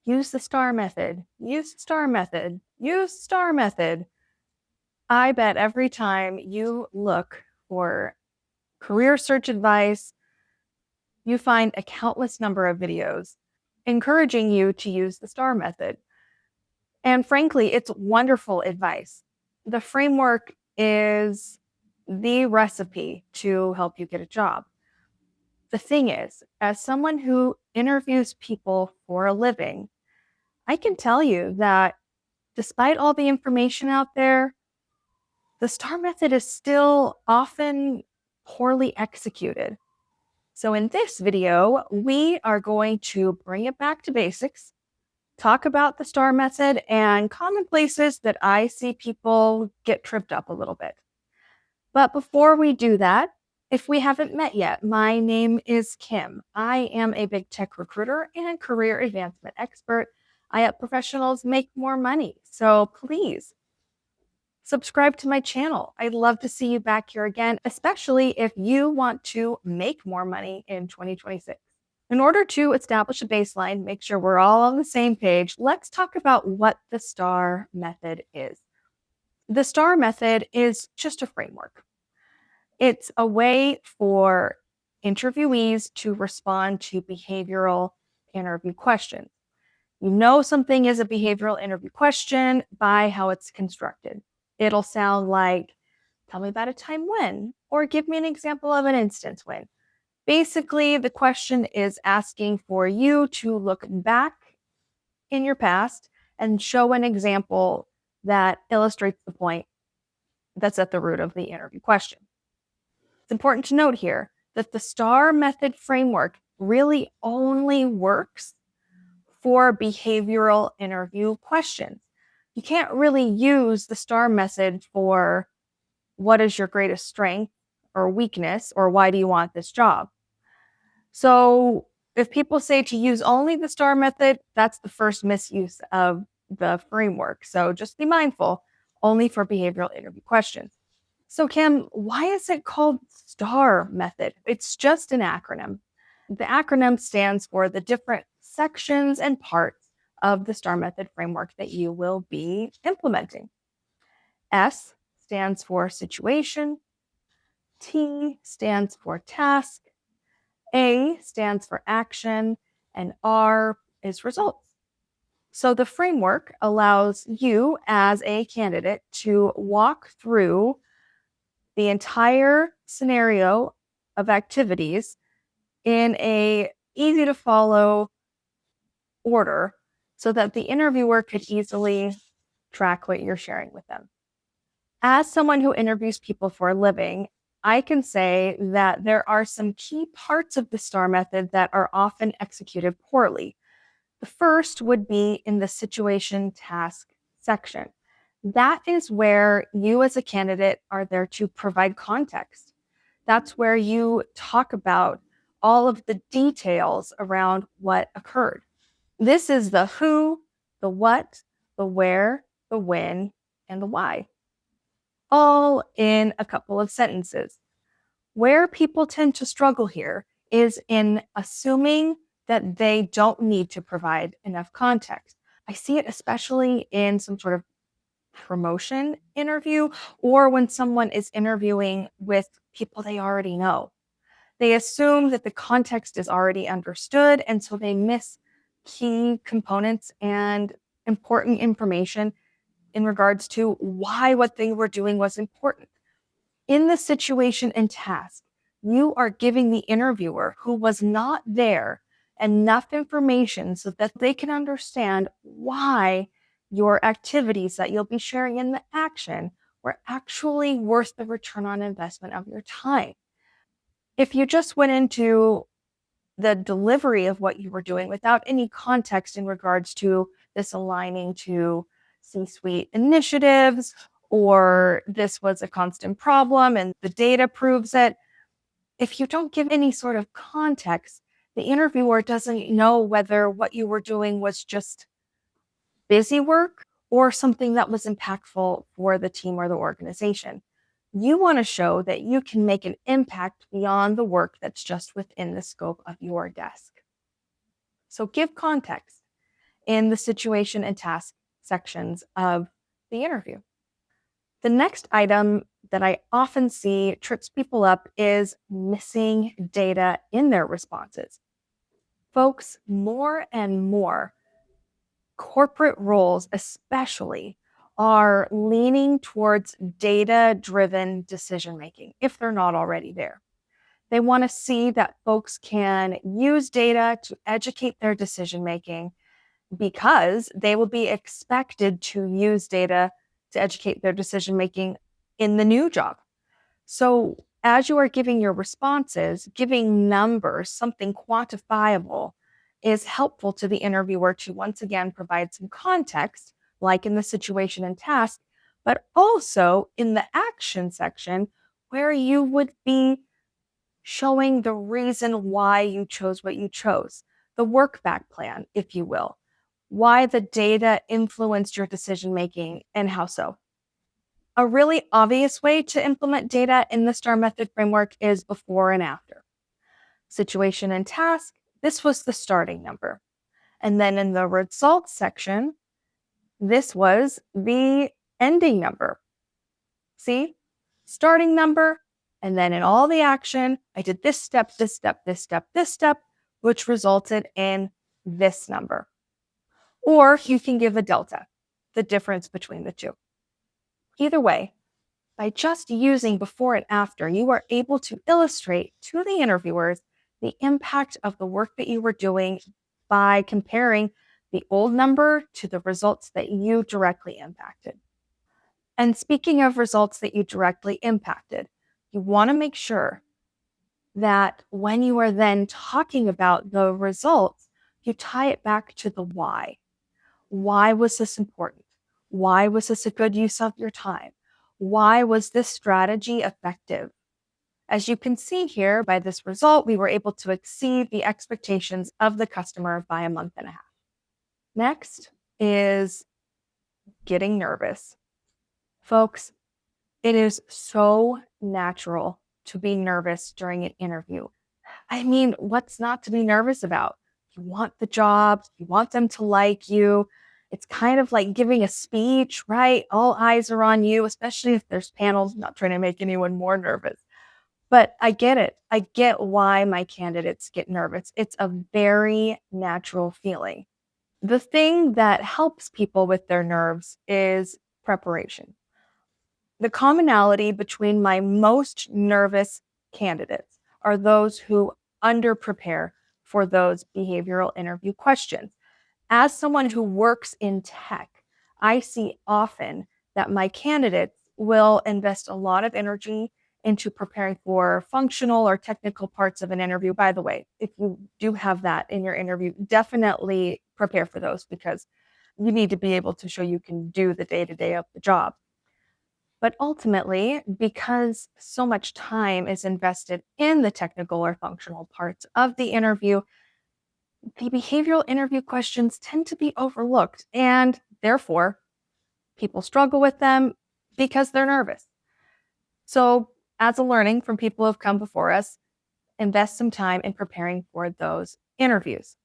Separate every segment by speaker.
Speaker 1: use the STAR method, use the STAR method, use the STAR method. I bet every time you look for career search advice, you find a countless number of videos encouraging you to use the STAR method. And frankly, it's wonderful advice. The framework is the recipe to help you get a job. The thing is, as someone who interviews people for a living, I can tell you that despite all the information out there, the STAR method is still often poorly executed. So in this video, we are going to bring it back to basics, talk about the STAR method and common places that I see people get tripped up a little bit. But before we do that, if we haven't met yet, my name is Kim. I am a big tech recruiter and career advancement expert. I help professionals make more money. So please subscribe to my channel. I'd love to see you back here again, especially if you want to make more money in 2026. In order to establish a baseline, make sure we're all on the same page, let's talk about what the STAR method is. The STAR method is just a framework. It's a way for interviewees to respond to behavioral interview questions. You know something is a behavioral interview question by how it's constructed. It'll sound like, tell me about a time when, or give me an example of an instance when. Basically, the question is asking for you to look back in your past and show an example that illustrates the point that's at the root of the interview question. It's important to note here that the STAR method framework really only works for behavioral interview questions. You can't really use the STAR method for what is your greatest strength or weakness or why do you want this job. So if people say to use only the STAR method, that's the first misuse of the framework. So just be mindful, only for behavioral interview questions. So Kim, why is it called STAR method? It's just an acronym. The acronym stands for the different sections and parts of the STAR method framework that you will be implementing. S stands for situation, T stands for task, A stands for action, and R is results. So the framework allows you as a candidate to walk through the entire scenario of activities in a easy to follow order so that the interviewer could easily track what you're sharing with them. As someone who interviews people for a living, I can say that there are some key parts of the STAR method that are often executed poorly. The first would be in the situation task section. That is where you as a candidate are there to provide context. That's where you talk about all of the details around what occurred. This is the who, the what, the where, the when, and the why, all in a couple of sentences. Where people tend to struggle here is in assuming that they don't need to provide enough context. I see it especially in some sort of promotion interview or when someone is interviewing with people they already know. They assume that the context is already understood, and so they miss key components and important information in regards to why what they were doing was important. In the situation and task, you are giving the interviewer who was not there enough information so that they can understand why your activities that you'll be sharing in the action were actually worth the return on investment of your time. If you just went into the delivery of what you were doing without any context in regards to this aligning to C-suite initiatives, or this was a constant problem and the data proves it. If you don't give any sort of context, the interviewer doesn't know whether what you were doing was just busy work or something that was impactful for the team or the organization. You want to show that you can make an impact beyond the work that's just within the scope of your desk. So give context. in the situation and task sections of the interview. The next item that I often see trips people up is missing data in their responses. Folks, more and more corporate roles, especially, are leaning towards data driven decision making if they're not already there. They want to see that folks can use data to educate their decision making because they will be expected to use data to educate their decision making in the new job. So, as you are giving your responses, giving numbers, something quantifiable, is helpful to the interviewer to once again provide some context, like in the situation and task, but also in the action section where you would be showing the reason why you chose what you chose, the work back plan, if you will, why the data influenced your decision making and how so. A really obvious way to implement data in the STAR method framework is before and after. Situation and task, this was the starting number. And then in the results section, this was the ending number. See? Starting number, and then in all the action, I did this step, this step, this step, this step, which resulted in this number. Or you can give a delta, the difference between the two. Either way, by just using before and after, you are able to illustrate to the interviewers the impact of the work that you were doing by comparing the old number to the results that you directly impacted. And speaking of results that you directly impacted, you want to make sure that when you are then talking about the results, you tie it back to the why. Why was this important? Why was this a good use of your time? Why was this strategy effective? As you can see here, by this result, we were able to exceed the expectations of the customer by a month and a half. Next is getting nervous. Folks, it is so natural to be nervous during an interview. I mean, what's not to be nervous about? You want the job, you want them to like you. It's kind of like giving a speech, right? All eyes are on you, especially if there's panels. I'm not trying to make anyone more nervous. But I get it. I get why my candidates get nervous. It's a very natural feeling. The thing that helps people with their nerves is preparation. The commonality between my most nervous candidates are those who underprepare for those behavioral interview questions. As someone who works in tech, I see often that my candidates will invest a lot of energy into preparing for functional or technical parts of an interview. By the way, if you do have that in your interview, definitely prepare for those because you need to be able to show you can do the day-to-day of the job. But ultimately, because so much time is invested in the technical or functional parts of the interview, the behavioral interview questions tend to be overlooked, and therefore, people struggle with them because they're nervous. So, as a learning from people who have come before us, invest some time in preparing for those interviews.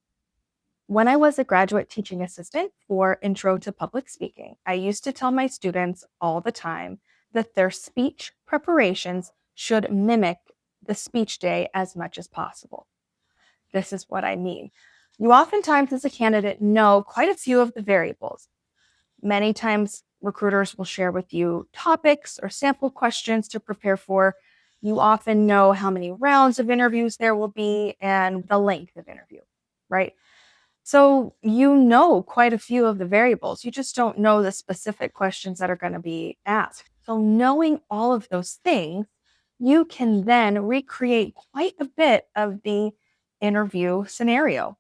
Speaker 1: When I was a graduate teaching assistant for Intro to Public Speaking, I used to tell my students all the time that their speech preparations should mimic the speech day as much as possible. This is what I mean. You oftentimes, as a candidate, know quite a few of the variables. Many times, recruiters will share with you topics or sample questions to prepare for. You often know how many rounds of interviews there will be and the length of interview, right? So you know quite a few of the variables. You just don't know the specific questions that are going to be asked. So knowing all of those things, you can then recreate quite a bit of the interview scenario.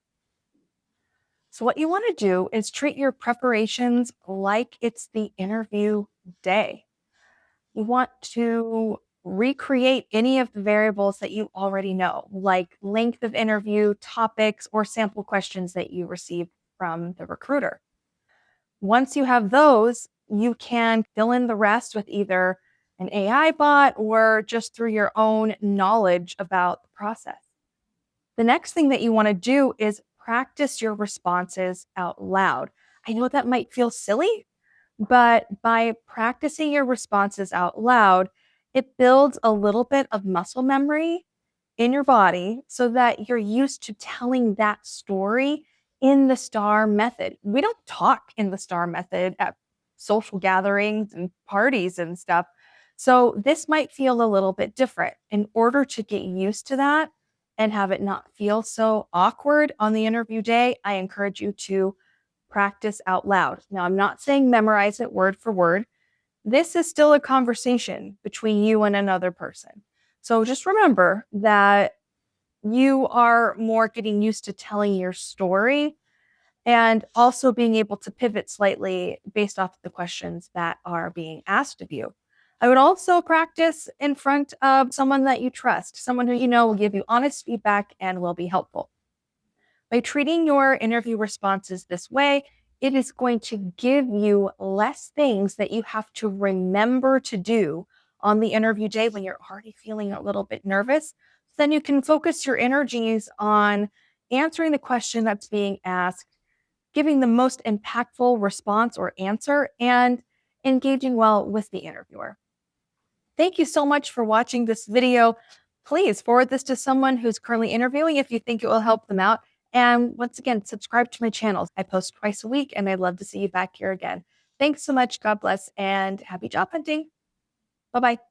Speaker 1: So what you want to do is treat your preparations like it's the interview day. You want to recreate any of the variables that you already know, like length of interview, topics, or sample questions that you received from the recruiter. Once you have those, you can fill in the rest with either an AI bot or just through your own knowledge about the process. The next thing that you want to do is practice your responses out loud. I know that might feel silly, but by practicing your responses out loud, it builds a little bit of muscle memory in your body so that you're used to telling that story in the STAR method. We don't talk in the STAR method at social gatherings and parties and stuff. So this might feel a little bit different. In order to get used to that and have it not feel so awkward on the interview day, I encourage you to practice out loud. Now, I'm not saying memorize it word for word. This is still a conversation between you and another person. So just remember that you are more getting used to telling your story and also being able to pivot slightly based off of the questions that are being asked of you. I would also practice in front of someone that you trust, someone who you know will give you honest feedback and will be helpful. By treating your interview responses this way, it is going to give you less things that you have to remember to do on the interview day when you're already feeling a little bit nervous. Then you can focus your energies on answering the question that's being asked, giving the most impactful response or answer, and engaging well with the interviewer. Thank you so much for watching this video. Please forward this to someone who's currently interviewing if you think it will help them out. And once again, subscribe to my channel. I post twice a week and I'd love to see you back here again. Thanks so much. God bless and happy job hunting. Bye-bye.